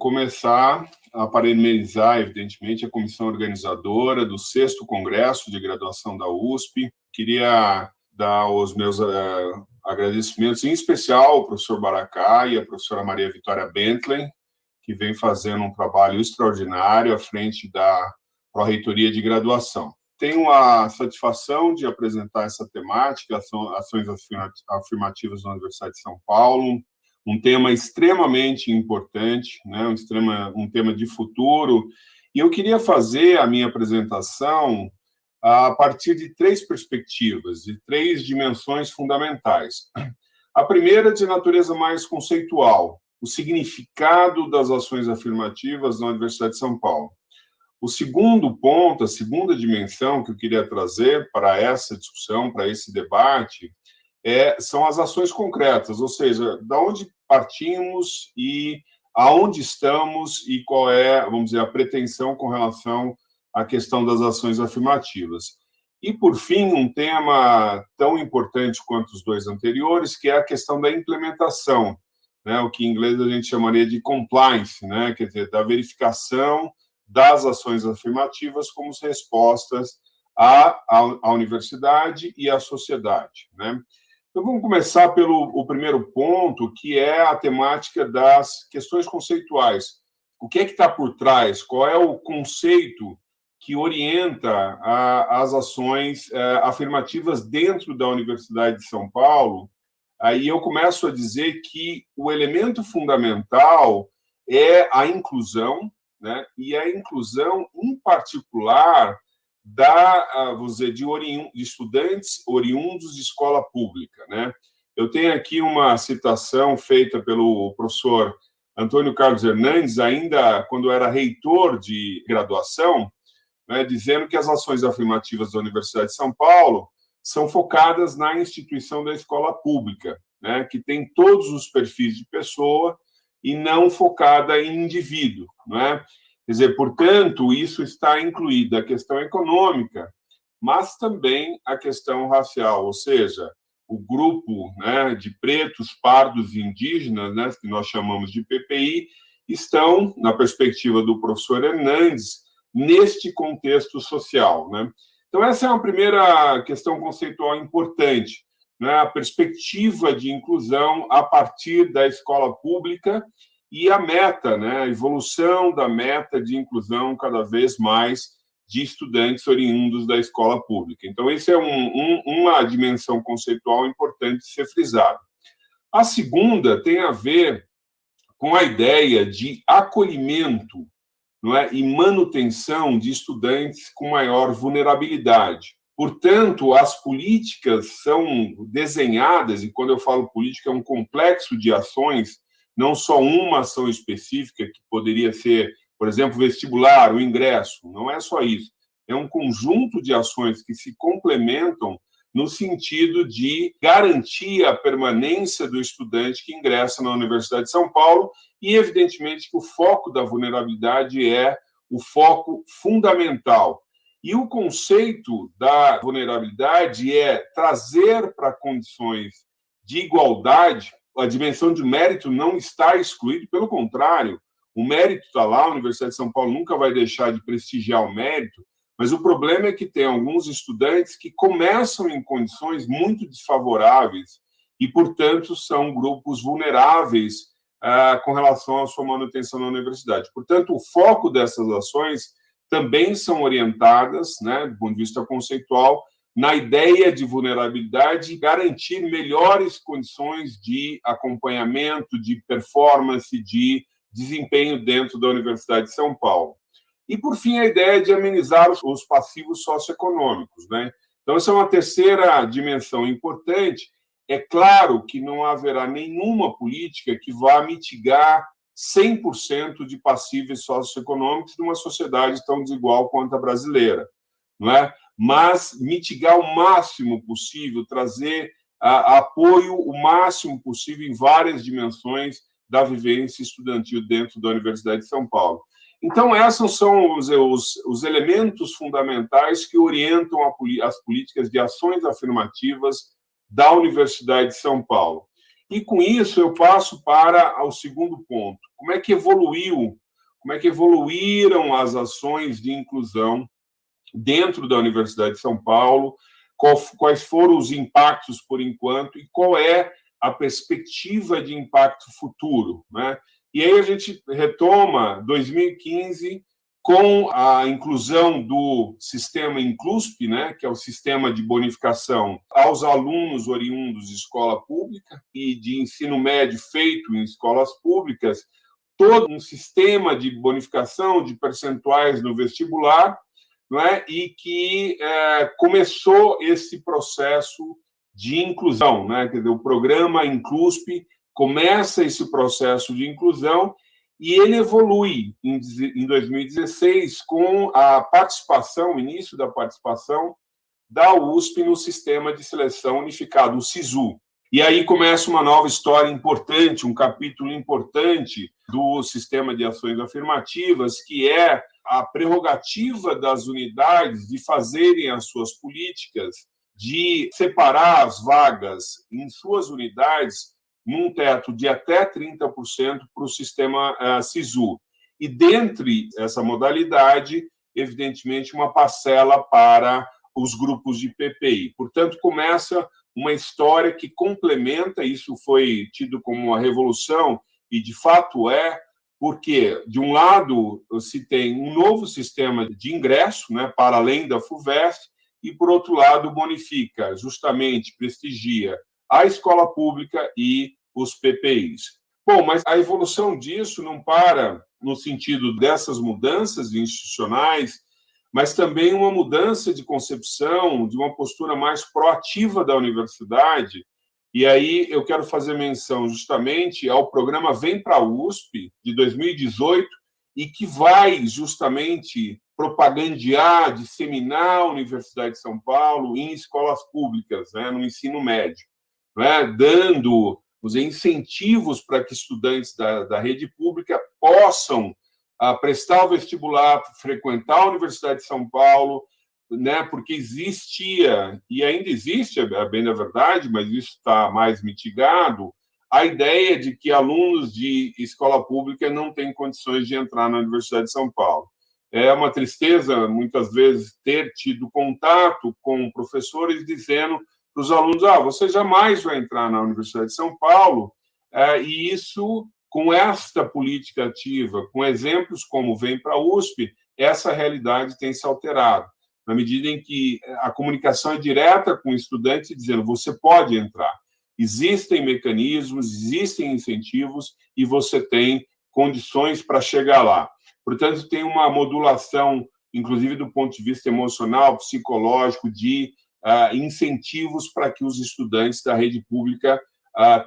começar a parabenizar, evidentemente, a comissão organizadora do 6º Congresso de Graduação da USP. Queria dar os meus agradecimentos, em especial ao professor Baracá e à professora Maria Vitória Bentley, que vem fazendo um trabalho extraordinário à frente da Pró-Reitoria de Graduação. Tenho a satisfação de apresentar essa temática, ações afirmativas na Universidade de São Paulo, um tema extremamente importante, né? um tema de futuro, e eu queria fazer a minha apresentação a partir de 3 perspectivas, de 3 dimensões fundamentais. A primeira de natureza mais conceitual, o significado das ações afirmativas na Universidade de São Paulo. O segundo ponto, a segunda dimensão que eu queria trazer para essa discussão, para esse debate, são as ações concretas, ou seja, da onde partimos e aonde estamos e qual é, vamos dizer, a pretensão com relação à questão das ações afirmativas. E, por fim, um tema tão importante quanto os 2 anteriores, que é a questão da implementação, né, o que em inglês a gente chamaria de compliance, né, quer dizer, da verificação das ações afirmativas como respostas à universidade e à sociedade, né? Então, vamos começar pelo primeiro ponto, que é a temática das questões conceituais. O que é que está por trás? Qual é o conceito que orienta as ações afirmativas dentro da Universidade de São Paulo? Aí eu começo a dizer que o elemento fundamental é a inclusão, né? E a inclusão, em particular, vamos dizer, de estudantes oriundos de escola pública, né? Eu tenho aqui uma citação feita pelo professor Antônio Carlos Hernandes, ainda quando era reitor de graduação, né, dizendo que as ações afirmativas da Universidade de São Paulo são focadas na instituição da escola pública, né, que tem todos os perfis de pessoa e não focada em indivíduo, não é? Quer dizer, portanto, isso está incluída a questão econômica, mas também a questão racial, ou seja, o grupo, né, de pretos, pardos e indígenas, né, que nós chamamos de PPI, estão, na perspectiva do professor Hernandes, neste contexto social, né? Então, essa é uma primeira questão conceitual importante, né, a perspectiva de inclusão a partir da escola pública e a meta, né, a evolução da meta de inclusão cada vez mais de estudantes oriundos da escola pública. Então, essa é uma dimensão conceitual importante de ser frisada. A segunda tem a ver com a ideia de acolhimento, não é, e manutenção de estudantes com maior vulnerabilidade. Portanto, as políticas são desenhadas, e quando eu falo política, é um complexo de ações, não só uma ação específica, que poderia ser, por exemplo, vestibular, o ingresso, não é só isso. É um conjunto de ações que se complementam no sentido de garantir a permanência do estudante que ingressa na Universidade de São Paulo e, evidentemente, que o foco da vulnerabilidade é o foco fundamental. E o conceito da vulnerabilidade é trazer para condições de igualdade. A dimensão de mérito não está excluída, pelo contrário, o mérito está lá, a Universidade de São Paulo nunca vai deixar de prestigiar o mérito, mas o problema é que tem alguns estudantes que começam em condições muito desfavoráveis e, portanto, são grupos vulneráveis com relação à sua manutenção na universidade. Portanto, o foco dessas ações também são orientadas, né, do ponto de vista conceitual, na ideia de vulnerabilidade e garantir melhores condições de acompanhamento, de performance, de desempenho dentro da Universidade de São Paulo. E, por fim, a ideia de amenizar os passivos socioeconômicos, né? Então, essa é uma terceira dimensão importante. É claro que não haverá nenhuma política que vá mitigar 100% de passivos socioeconômicos numa sociedade tão desigual quanto a brasileira, não é? Mas mitigar o máximo possível, trazer apoio o máximo possível em várias dimensões da vivência estudantil dentro da Universidade de São Paulo. Então, esses são os elementos fundamentais que orientam as políticas de ações afirmativas da Universidade de São Paulo. E, com isso, eu passo para o segundo ponto. Como é que evoluíram as ações de inclusão dentro da Universidade de São Paulo, quais foram os impactos por enquanto e qual é a perspectiva de impacto futuro, né? E aí a gente retoma 2015 com a inclusão do sistema Inclusp, né, que é o sistema de bonificação aos alunos oriundos de escola pública e de ensino médio feito em escolas públicas, todo um sistema de bonificação de percentuais no vestibular, não é? E que começou esse processo de inclusão, né? Quer dizer, o programa Inclusp começa esse processo de inclusão e ele evolui em 2016 com a participação, o início da participação da USP no Sistema de Seleção Unificado, o SISU. E aí começa uma nova história importante, um capítulo importante do Sistema de Ações Afirmativas, que é a prerrogativa das unidades de fazerem as suas políticas, de separar as vagas em suas unidades num teto de até 30% para o sistema SISU. E, dentre essa modalidade, evidentemente, uma parcela para os grupos de PPI. Portanto, começa uma história que complementa, isso foi tido como uma revolução, e de fato porque, de um lado, se tem um novo sistema de ingresso, né, para além da FUVEST, e, por outro lado, bonifica, justamente prestigia a escola pública e os PPIs. Bom, mas a evolução disso não para no sentido dessas mudanças institucionais, mas também uma mudança de concepção, de uma postura mais proativa da universidade. E aí eu quero fazer menção justamente ao programa Vem para a USP, de 2018, e que vai justamente propagandear, disseminar a Universidade de São Paulo em escolas públicas, né, no ensino médio, né, dando os incentivos para que estudantes da rede pública possam prestar o vestibular, frequentar a Universidade de São Paulo, né, porque existia, e ainda existe, é bem da verdade, mas isso está mais mitigado, a ideia de que alunos de escola pública não têm condições de entrar na Universidade de São Paulo. É uma tristeza, muitas vezes, ter tido contato com professores dizendo para os alunos, você jamais vai entrar na Universidade de São Paulo, e isso, com esta política ativa, com exemplos como Vem para a USP, essa realidade tem se alterado, na medida em que a comunicação é direta com o estudante, dizendo, você pode entrar, existem mecanismos, existem incentivos, e você tem condições para chegar lá. Portanto, tem uma modulação, inclusive do ponto de vista emocional, psicológico, de incentivos para que os estudantes da rede pública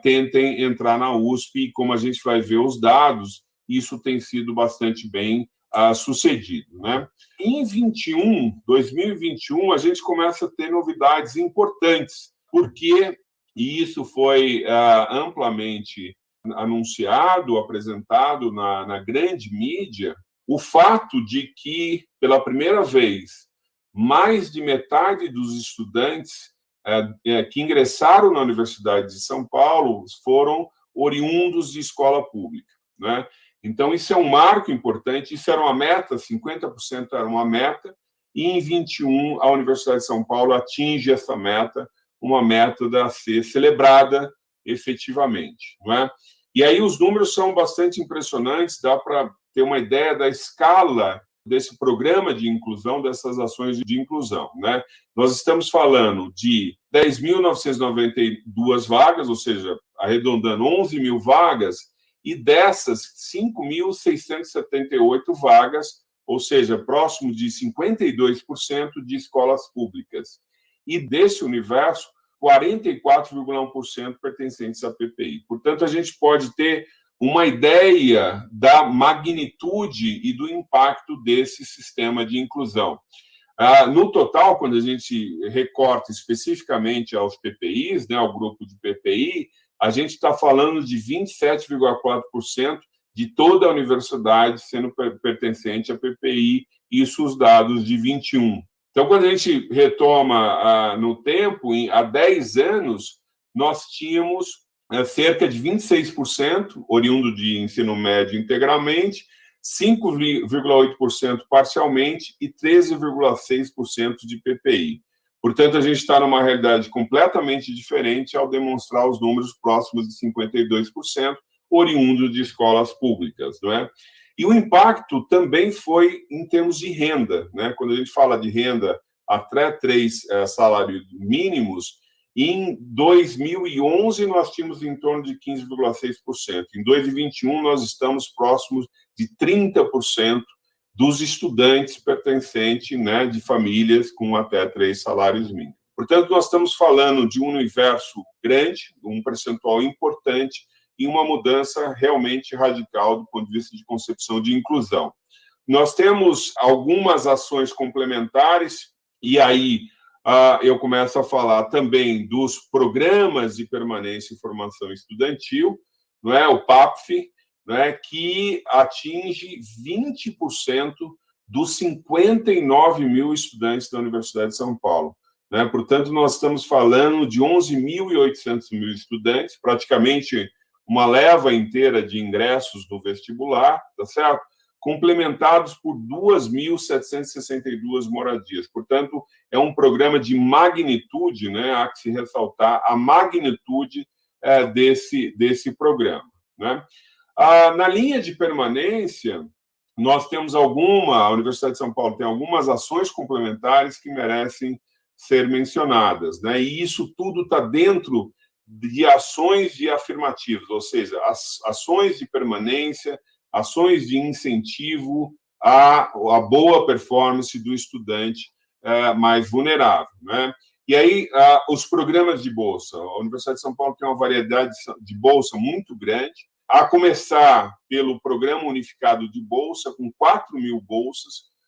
tentem entrar na USP, e como a gente vai ver os dados, isso tem sido bastante bem sucedido, né? Em 2021, a gente começa a ter novidades importantes, porque, e isso foi amplamente anunciado, apresentado na grande mídia, o fato de que, pela primeira vez, mais de metade dos estudantes que ingressaram na Universidade de São Paulo foram oriundos de escola pública, né? Então, isso é um marco importante, isso era uma meta, 50% era uma meta, e em 21 a Universidade de São Paulo atinge essa meta, uma meta a ser celebrada efetivamente, não é? E aí os números são bastante impressionantes, dá para ter uma ideia da escala desse programa de inclusão, dessas ações de inclusão, né? Nós estamos falando de 10.992 vagas, ou seja, arredondando 11 mil vagas, e dessas 5.678 vagas, ou seja, próximo de 52% de escolas públicas. E desse universo, 44,1% pertencentes à PPI. Portanto, a gente pode ter uma ideia da magnitude e do impacto desse sistema de inclusão. No total, quando a gente recorta especificamente aos PPIs, né, ao grupo de PPI, a gente está falando de 27,4% de toda a universidade sendo pertencente à PPI, isso os dados de 21. Então, quando a gente retoma no tempo, há 10 anos, nós tínhamos cerca de 26% oriundo de ensino médio integralmente, 5,8% parcialmente e 13,6% de PPI. Portanto, a gente está numa realidade completamente diferente ao demonstrar os números próximos de 52%, oriundo de escolas públicas, não é? E o impacto também foi em termos de renda, né? Quando a gente fala de renda até 3 salários mínimos, em 2011 nós tínhamos em torno de 15,6%. Em 2021 nós estamos próximos de 30% dos estudantes pertencentes, né, de famílias com até 3 salários mínimos. Portanto, nós estamos falando de um universo grande, um percentual importante e uma mudança realmente radical do ponto de vista de concepção de inclusão. Nós temos algumas ações complementares, e aí eu começo a falar também dos programas de permanência e formação estudantil, não é? O PAPF, não é? Que atinge 20% dos 59 mil estudantes da Universidade de São Paulo. Né? Portanto, nós estamos falando de 11.800 estudantes, praticamente uma leva inteira de ingressos do vestibular, tá certo? Complementados por 2.762 moradias. Portanto, é um programa de magnitude, né? Há que se ressaltar a magnitude desse programa. Né? Na linha de permanência, nós temos a Universidade de São Paulo tem algumas ações complementares que merecem ser mencionadas, né? E isso tudo está dentro de ações de afirmativos, ou seja, ações de permanência, ações de incentivo à boa performance do estudante mais vulnerável, né? E aí, os programas de bolsa. A Universidade de São Paulo tem uma variedade de bolsa muito grande, a começar pelo Programa Unificado de Bolsa, com 4.000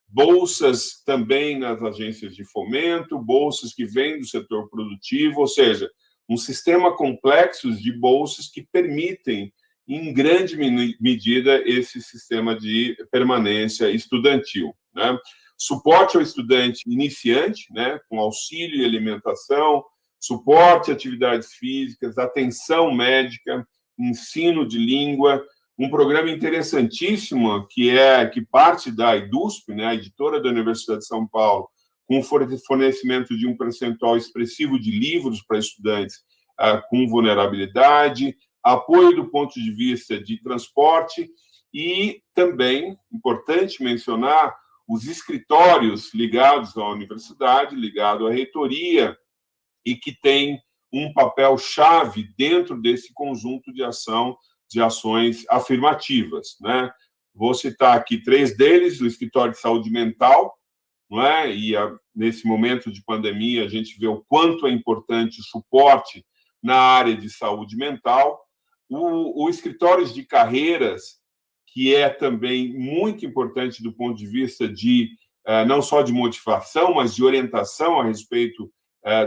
bolsas também nas agências de fomento, bolsas que vêm do setor produtivo, ou seja, um sistema complexo de bolsas que permitem, em grande medida, esse sistema de permanência estudantil. Né? Suporte ao estudante iniciante, né, com auxílio e alimentação, suporte a atividades físicas, atenção médica, ensino de língua, um programa interessantíssimo que parte da EDUSP, né, a editora da Universidade de São Paulo, com fornecimento de um percentual expressivo de livros para estudantes com vulnerabilidade, apoio do ponto de vista de transporte e também, importante mencionar, os escritórios ligados à universidade, ligado à reitoria, e que tem um papel-chave dentro desse conjunto de ações afirmativas. Né? Vou citar aqui 3 deles: o Escritório de Saúde Mental, não é? E nesse momento de pandemia a gente vê o quanto é importante o suporte na área de saúde mental, o Escritórios de Carreiras, que é também muito importante do ponto de vista de não só de motivação, mas de orientação a respeito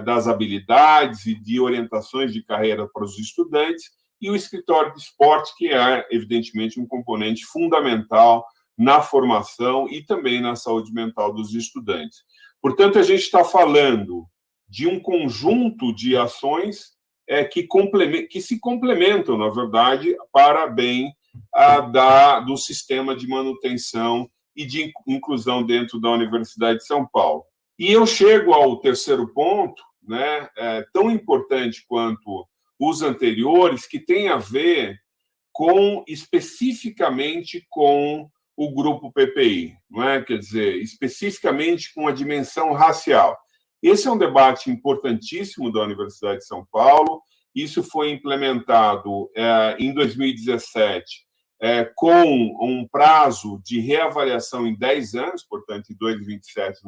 das habilidades e de orientações de carreira para os estudantes, e o Escritório de Esporte, que é, evidentemente, um componente fundamental na formação e também na saúde mental dos estudantes. Portanto, a gente está falando de um conjunto de ações que se complementam, na verdade, para bem do sistema de manutenção e de inclusão dentro da Universidade de São Paulo. E eu chego ao terceiro ponto, né, tão importante quanto os anteriores, que tem a ver especificamente com o grupo PPI, não é? Quer dizer, especificamente com a dimensão racial. Esse é um debate importantíssimo da Universidade de São Paulo. Isso foi implementado em 2017 com um prazo de reavaliação em 10 anos, portanto, em 2027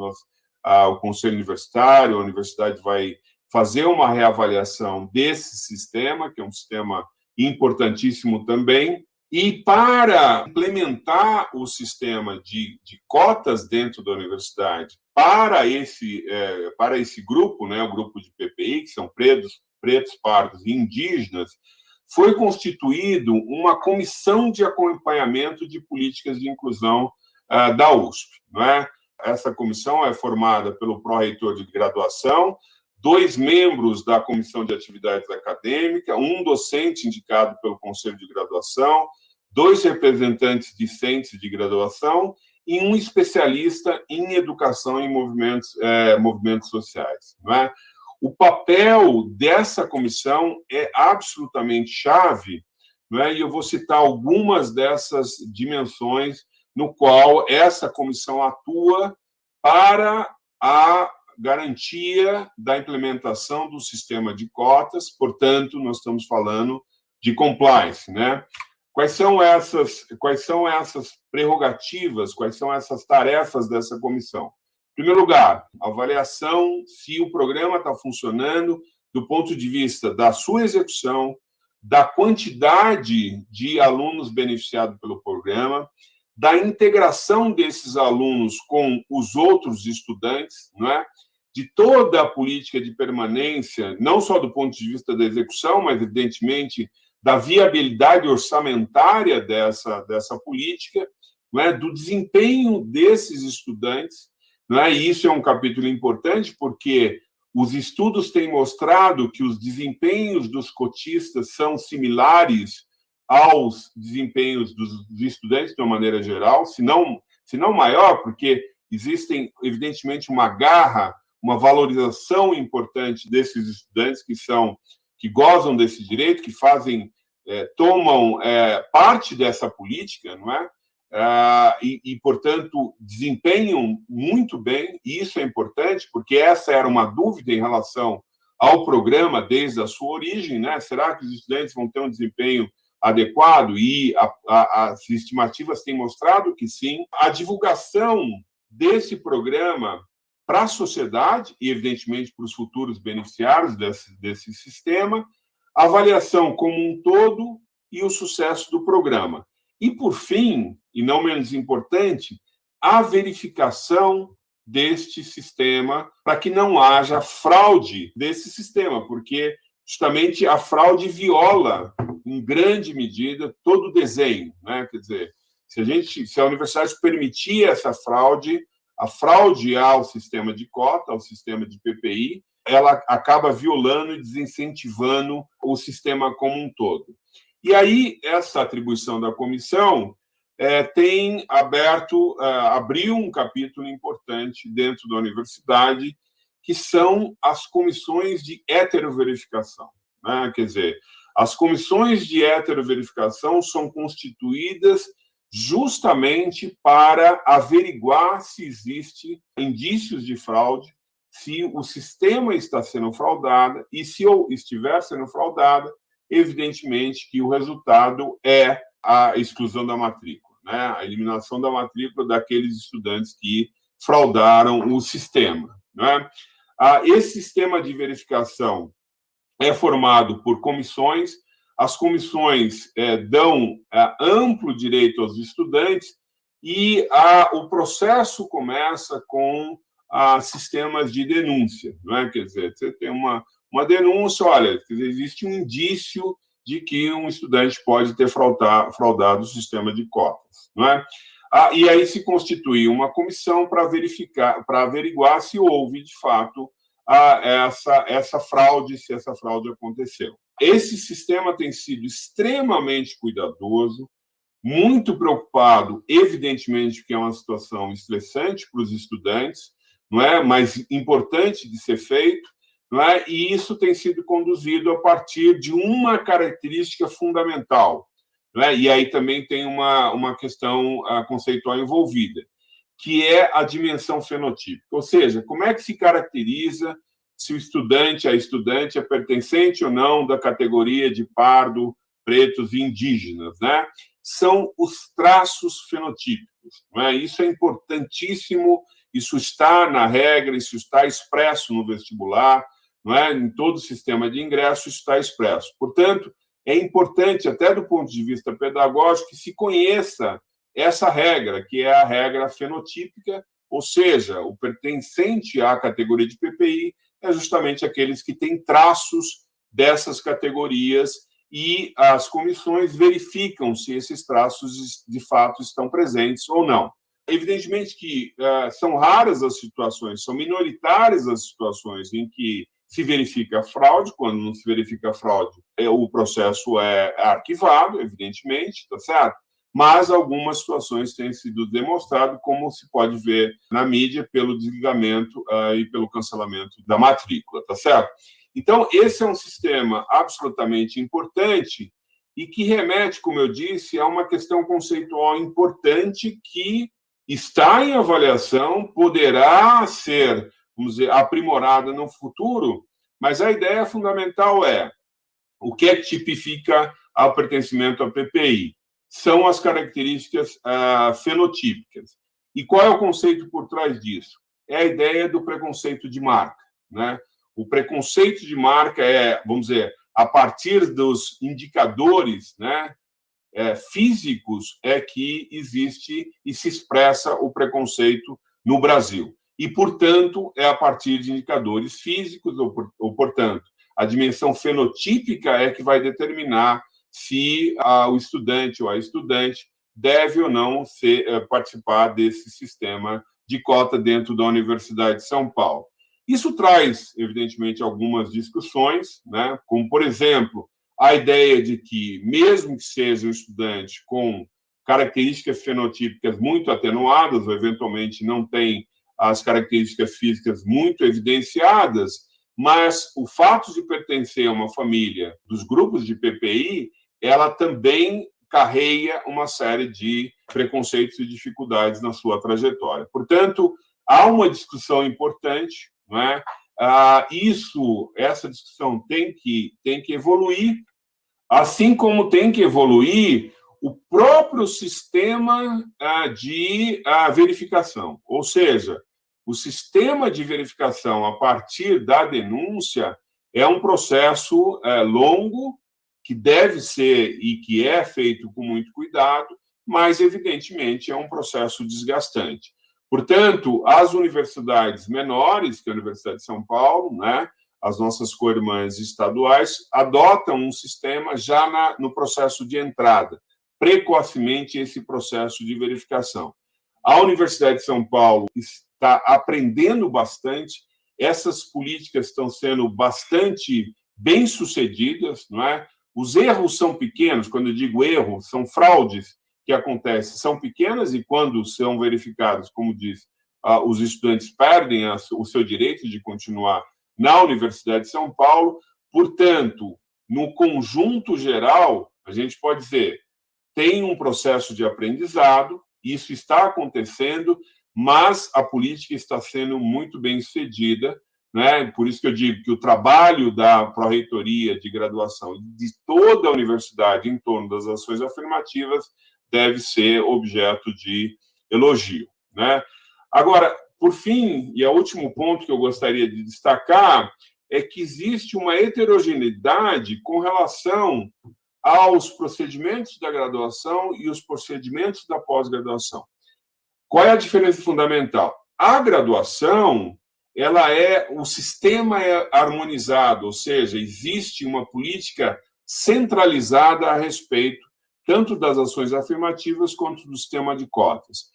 o Conselho Universitário, a universidade vai fazer uma reavaliação desse sistema, que é um sistema importantíssimo também, e para implementar o sistema de cotas dentro da universidade para esse grupo, né, o grupo de PPI, que são pretos, pardos e indígenas, foi constituído uma comissão de acompanhamento de políticas de inclusão da USP. Não é? Essa comissão é formada pelo pró-reitor de graduação, 2 membros da Comissão de Atividades Acadêmicas, um docente indicado pelo Conselho de Graduação, 2 representantes discentes de graduação e um especialista em educação e movimentos sociais. Não é? O papel dessa comissão é absolutamente chave, não é? E eu vou citar algumas dessas dimensões no qual essa comissão atua para a garantia da implementação do sistema de cotas, portanto, nós estamos falando de compliance, né? Quais são essas prerrogativas, quais são essas tarefas dessa comissão? Em primeiro lugar, avaliação se o programa está funcionando do ponto de vista da sua execução, da quantidade de alunos beneficiados pelo programa, da integração desses alunos com os outros estudantes, não é? De toda a política de permanência, não só do ponto de vista da execução, mas, evidentemente, da viabilidade orçamentária dessa política, não é? Do desempenho desses estudantes. Não é? E isso é um capítulo importante, porque os estudos têm mostrado que os desempenhos dos cotistas são similares aos desempenhos dos estudantes, de uma maneira geral, se não maior, porque existem, evidentemente, uma garra, uma valorização importante desses estudantes que gozam desse direito, que tomam parte dessa política, não é? Portanto, desempenham muito bem, e isso é importante, porque essa era uma dúvida em relação ao programa desde a sua origem, né? Será que os estudantes vão ter um desempenho adequado? E as estimativas têm mostrado que sim. A divulgação desse programa para a sociedade e, evidentemente, para os futuros beneficiários desse sistema, a avaliação como um todo e o sucesso do programa. E, por fim, e não menos importante, a verificação deste sistema para que não haja fraude desse sistema, porque justamente a fraude viola, em grande medida, todo o desenho, né? Quer dizer, se a universidade permitir essa fraude, a fraude ao sistema de cota, ao sistema de PPI, ela acaba violando e desincentivando o sistema como um todo. E aí, essa atribuição da comissão tem abriu um capítulo importante dentro da universidade, que são as comissões de heteroverificação, né? Quer dizer, as comissões de heteroverificação são constituídas justamente para averiguar se existe indícios de fraude, se o sistema está sendo fraudado, e se estiver sendo fraudada, evidentemente que o resultado é a exclusão da matrícula, né? A eliminação da matrícula daqueles estudantes que fraudaram o sistema, né? Esse sistema de verificação é formado por comissões. As comissões dão amplo direito aos estudantes e o processo começa com sistemas de denúncia, não é? Quer dizer, você tem uma denúncia, olha, existe um indício de que um estudante pode ter fraudado o sistema de cotas, não é? E aí se constitui uma comissão para averiguar se houve, de fato, essa fraude, se essa fraude aconteceu. Esse sistema tem sido extremamente cuidadoso, muito preocupado, evidentemente, porque é uma situação estressante para os estudantes, não é? Mas importante de ser feito, não é? E isso tem sido conduzido a partir de uma característica fundamental, não é? E aí também tem uma questão conceitual envolvida, que é a dimensão fenotípica, ou seja, como é que se caracteriza se o estudante, a estudante é pertencente ou não da categoria de pardo, pretos e indígenas, né? São os traços fenotípicos, não é? Isso é importantíssimo, isso está na regra, isso está expresso no vestibular, não é? Em todo o sistema de ingresso isso está expresso. Portanto, é importante, até do ponto de vista pedagógico, que se conheça essa regra, que é a regra fenotípica, ou seja, o pertencente à categoria de PPI é justamente aqueles que têm traços dessas categorias e as comissões verificam se esses traços de fato estão presentes ou não. Evidentemente que são raras as situações, são minoritárias as situações em que se verifica fraude. Quando não se verifica fraude, o processo é arquivado, evidentemente, tá certo? Mas algumas situações têm sido demonstradas, como se pode ver na mídia, pelo desligamento e pelo cancelamento da matrícula, tá certo? Então, esse é um sistema absolutamente importante e que remete, como eu disse, a uma questão conceitual importante que está em avaliação, poderá ser, vamos dizer, aprimorada no futuro, mas a ideia fundamental é o que tipifica o pertencimento à PPI. São as características fenotípicas. E qual é o conceito por trás disso? É a ideia do preconceito de marca, né? O preconceito de marca é, vamos dizer, a partir dos indicadores, né, físicos, é que existe e se expressa o preconceito no Brasil. E, portanto, é a partir de indicadores físicos, ou portanto, a dimensão fenotípica é que vai determinar se o estudante ou a estudante deve ou não participar desse sistema de cota dentro da Universidade de São Paulo. Isso traz, evidentemente, algumas discussões, né? Como, por exemplo, a ideia de que, mesmo que seja um estudante com características fenotípicas muito atenuadas, ou eventualmente não tem as características físicas muito evidenciadas, mas o fato de pertencer a uma família dos grupos de PPI, ela também carrega uma série de preconceitos e dificuldades na sua trajetória. Portanto, há uma discussão importante, não é? Essa discussão tem que evoluir, assim como tem que evoluir o próprio sistema de verificação. Ou seja, o sistema de verificação a partir da denúncia é um processo longo, que deve ser e que é feito com muito cuidado, mas, evidentemente, é um processo desgastante. Portanto, as universidades menores, que é a Universidade de São Paulo, né, as nossas co-irmãs estaduais, adotam um sistema já no processo de entrada, precocemente esse processo de verificação. A Universidade de São Paulo está aprendendo bastante, essas políticas estão sendo bastante bem-sucedidas, não é? Os erros são pequenos, quando eu digo erro, são fraudes que acontecem, são pequenas e, quando são verificados, como diz, os estudantes perdem o seu direito de continuar na Universidade de São Paulo. Portanto, no conjunto geral, a gente pode dizer, tem um processo de aprendizado, isso está acontecendo, mas a política está sendo muito bem sucedida, né? Por isso que eu digo que o trabalho da Pró-Reitoria de Graduação de toda a universidade em torno das ações afirmativas deve ser objeto de elogio, né? Agora, por fim, e o último ponto que eu gostaria de destacar é que existe uma heterogeneidade com relação aos procedimentos da graduação e os procedimentos da pós-graduação. Qual é a diferença fundamental? A graduação, o sistema é harmonizado, ou seja, existe uma política centralizada a respeito tanto das ações afirmativas quanto do sistema de cotas.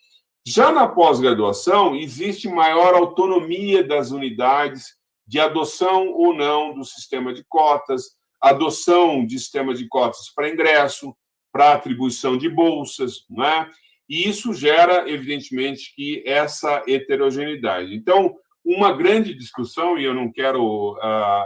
Já na pós-graduação, existe maior autonomia das unidades de adoção ou não do sistema de cotas, adoção de sistema de cotas para ingresso, para atribuição de bolsas, não é? E isso gera, evidentemente, que essa heterogeneidade. Então, uma grande discussão, e eu não quero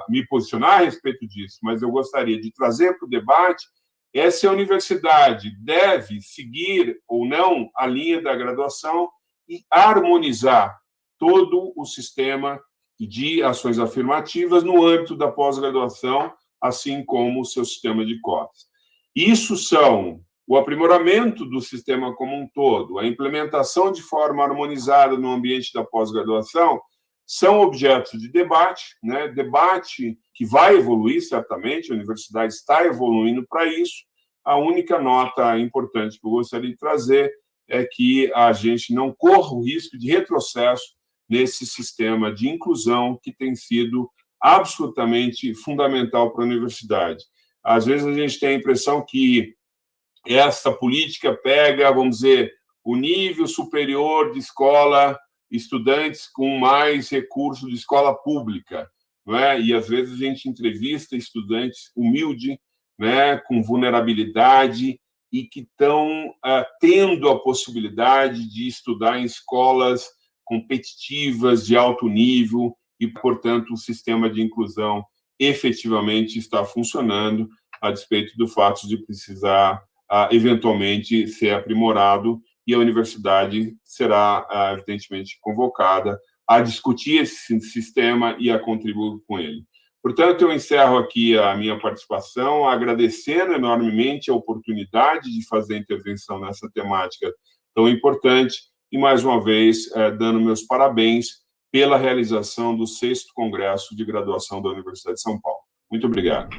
me posicionar a respeito disso, mas eu gostaria de trazer para o debate, é se a universidade deve seguir ou não a linha da graduação e harmonizar todo o sistema de ações afirmativas no âmbito da pós-graduação, assim como o seu sistema de cotas. Isso são o aprimoramento do sistema como um todo, a implementação de forma harmonizada no ambiente da pós-graduação, são objetos de debate, né? Debate que vai evoluir, certamente, a universidade está evoluindo para isso. A única nota importante que eu gostaria de trazer é que a gente não corra o risco de retrocesso nesse sistema de inclusão que tem sido absolutamente fundamental para a universidade. Às vezes a gente tem a impressão que essa política pega, vamos dizer, o nível superior de escola, estudantes com mais recursos de escola pública, não é? E às vezes a gente entrevista estudantes humildes, né, com vulnerabilidade e que estão tendo a possibilidade de estudar em escolas competitivas de alto nível e, portanto, o sistema de inclusão efetivamente está funcionando, a despeito do fato de precisar eventualmente ser aprimorado, e a universidade será evidentemente convocada a discutir esse sistema e a contribuir com ele. Portanto, eu encerro aqui a minha participação, agradecendo enormemente a oportunidade de fazer intervenção nessa temática tão importante e, mais uma vez, dando meus parabéns pela realização do 6º Congresso de Graduação da Universidade de São Paulo. Muito obrigado.